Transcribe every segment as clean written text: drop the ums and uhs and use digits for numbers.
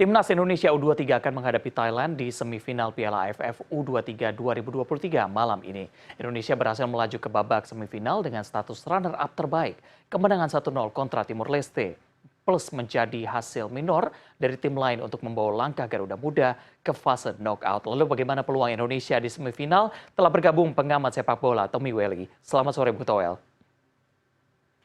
Timnas Indonesia U23 akan menghadapi Thailand di semifinal Piala AFF U23 2023 malam ini. Indonesia berhasil melaju ke babak semifinal dengan status runner-up terbaik. Kemenangan 1-0 kontra Timur Leste plus menjadi hasil minor dari tim lain untuk membawa langkah Garuda Muda ke fase knockout. Lalu bagaimana peluang Indonesia di semifinal? Telah bergabung pengamat sepak bola Tommy Welly. Selamat sore Bung Toel.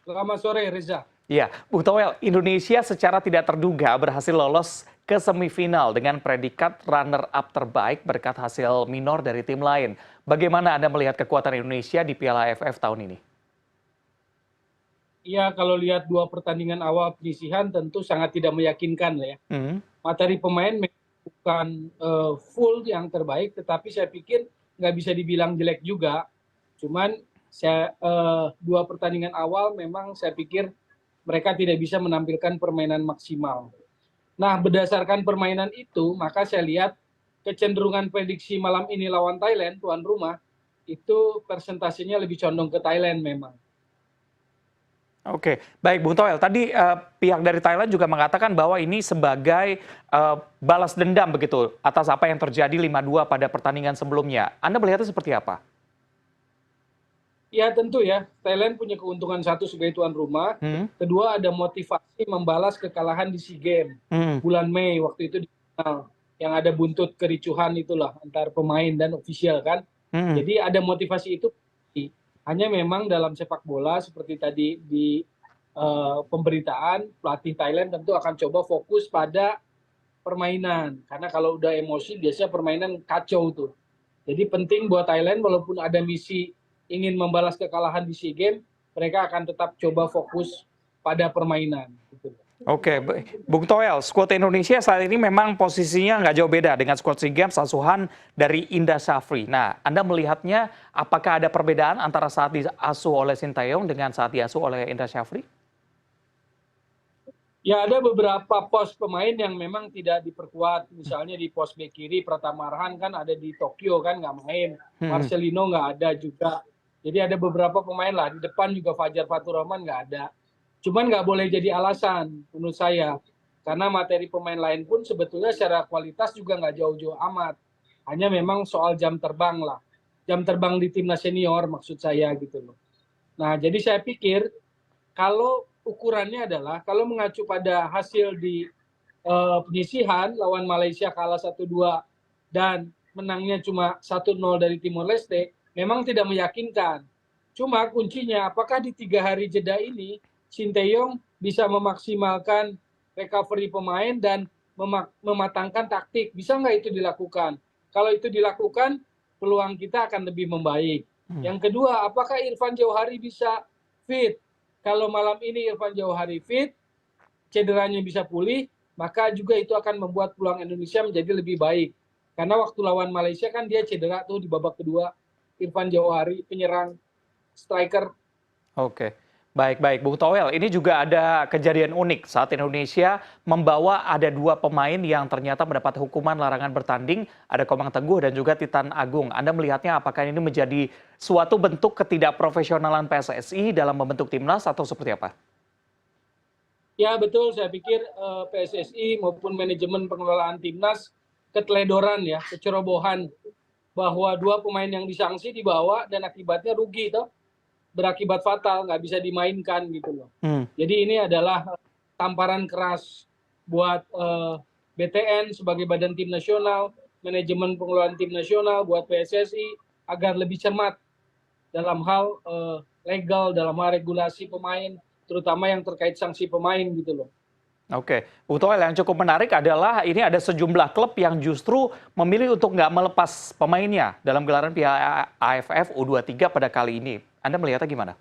Selamat sore Reza. Ya, Bung Toel, Indonesia secara tidak terduga berhasil lolos ke semifinal dengan predikat runner-up terbaik berkat hasil minor dari tim lain. Bagaimana Anda melihat kekuatan Indonesia di Piala AFF tahun ini? Ya, kalau lihat dua pertandingan awal penyisihan tentu sangat tidak meyakinkan ya. Materi pemain bukan full yang terbaik, tetapi saya pikir nggak bisa dibilang jelek juga. Cuman dua pertandingan awal memang saya pikir mereka tidak bisa menampilkan permainan maksimal. Nah, berdasarkan permainan itu, maka saya lihat kecenderungan prediksi malam ini lawan Thailand, tuan rumah, itu persentasenya lebih condong ke Thailand memang. Oke, baik Bung Toel. Tadi pihak dari Thailand juga mengatakan bahwa ini sebagai balas dendam begitu atas apa yang terjadi 5-2 pada pertandingan sebelumnya. Anda melihatnya seperti apa? Ya tentu ya, Thailand punya keuntungan satu sebagai tuan rumah. Kedua ada motivasi membalas kekalahan di SEA Games bulan Mei waktu itu di final. Yang ada buntut kericuhan itulah antar pemain dan ofisial kan. Jadi ada motivasi itu. Hanya memang dalam sepak bola seperti tadi di pemberitaan, pelatih Thailand tentu akan coba fokus pada permainan. Karena kalau udah emosi biasanya permainan kacau tuh. Jadi penting buat Thailand walaupun ada misi ingin membalas kekalahan di SEA Games, mereka akan tetap coba fokus pada permainan. Oke, Bung Toel, skuad Indonesia saat ini memang posisinya nggak jauh beda dengan skuad SEA Games asuhan dari Indra Syafri. Nah, Anda melihatnya apakah ada perbedaan antara saat diasuh oleh Sintayong dengan saat diasuh oleh Indra Syafri? Ya ada beberapa pos pemain yang memang tidak diperkuat. Misalnya di pos bek kiri, Pratama Arhan kan ada di Tokyo kan nggak main. Marcelino nggak ada juga. Jadi ada beberapa pemain lah. Di depan juga Fajar Fatur Rahman nggak ada. Cuman nggak boleh jadi alasan menurut saya. Karena materi pemain lain pun sebetulnya secara kualitas juga nggak jauh-jauh amat. Hanya memang soal jam terbang lah. Jam terbang di timnas senior maksud saya gitu loh. Nah jadi saya pikir kalau ukurannya adalah kalau mengacu pada hasil di penyisihan lawan Malaysia kalah 1-2 dan menangnya cuma 1-0 dari Timor Leste, memang tidak meyakinkan. Cuma kuncinya apakah di 3 hari jeda ini Sinteyong bisa memaksimalkan recovery pemain dan mematangkan taktik. Bisa nggak itu dilakukan? Kalau itu dilakukan, peluang kita akan lebih membaik. Yang kedua, apakah Irfan Jauhari bisa fit? Kalau malam ini Irfan Jauhari fit, cederanya bisa pulih, maka juga itu akan membuat peluang Indonesia menjadi lebih baik. Karena waktu lawan Malaysia kan dia cedera tuh di babak kedua, Irfan Jauhari, penyerang striker. Oke, baik Bung Toel. Ini juga ada kejadian unik saat Indonesia membawa ada 2 pemain yang ternyata mendapat hukuman larangan bertanding, ada Komang Teguh dan juga Titan Agung. Anda melihatnya apakah ini menjadi suatu bentuk ketidakprofesionalan PSSI dalam membentuk timnas atau seperti apa? Ya betul, saya pikir PSSI maupun manajemen pengelolaan timnas keteledoran ya, kecerobohan bahwa 2 pemain yang disanksi dibawa dan akibatnya rugi toh. Berakibat fatal, nggak bisa dimainkan gitu loh. Jadi ini adalah tamparan keras buat BTN sebagai badan tim nasional, manajemen pengelolaan tim nasional, buat PSSI agar lebih cermat dalam hal legal, dalam hal regulasi pemain, terutama yang terkait sanksi pemain gitu loh. Oke, Bung Toel, yang cukup menarik adalah ini ada sejumlah klub yang justru memilih untuk nggak melepas pemainnya dalam gelaran Piala AFF U23 pada kali ini. Anda melihatnya gimana?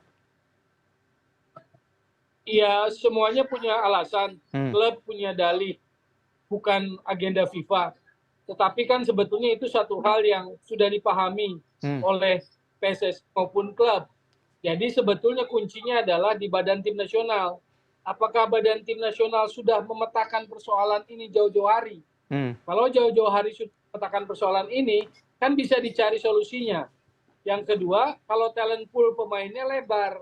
Iya, semuanya punya alasan. Klub punya dalih, bukan agenda FIFA. Tetapi kan sebetulnya itu satu hal yang sudah dipahami oleh PSSI maupun klub. Jadi sebetulnya kuncinya adalah di badan tim nasional. Apakah badan tim nasional sudah memetakan persoalan ini jauh-jauh hari? Kalau jauh-jauh hari sudah memetakan persoalan ini, kan bisa dicari solusinya. Yang kedua, kalau talent pool pemainnya lebar.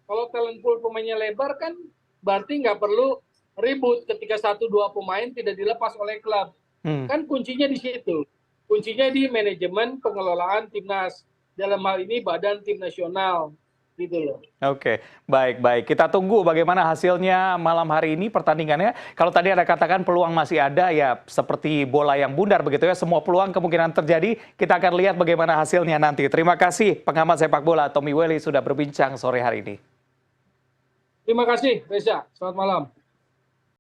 Kalau talent pool pemainnya lebar kan berarti nggak perlu ribut ketika 1-2 pemain tidak dilepas oleh klub. Kan kuncinya di situ. Kuncinya di manajemen pengelolaan timnas. Dalam hal ini Badan Tim Nasional. Gitu loh. Oke, baik. Kita tunggu bagaimana hasilnya malam hari ini pertandingannya. Kalau tadi ada katakan peluang masih ada, ya seperti bola yang bundar begitu ya. Semua peluang kemungkinan terjadi. Kita akan lihat bagaimana hasilnya nanti. Terima kasih pengamat sepak bola Tommy Welly sudah berbincang sore hari ini. Terima kasih, Reza. Selamat malam.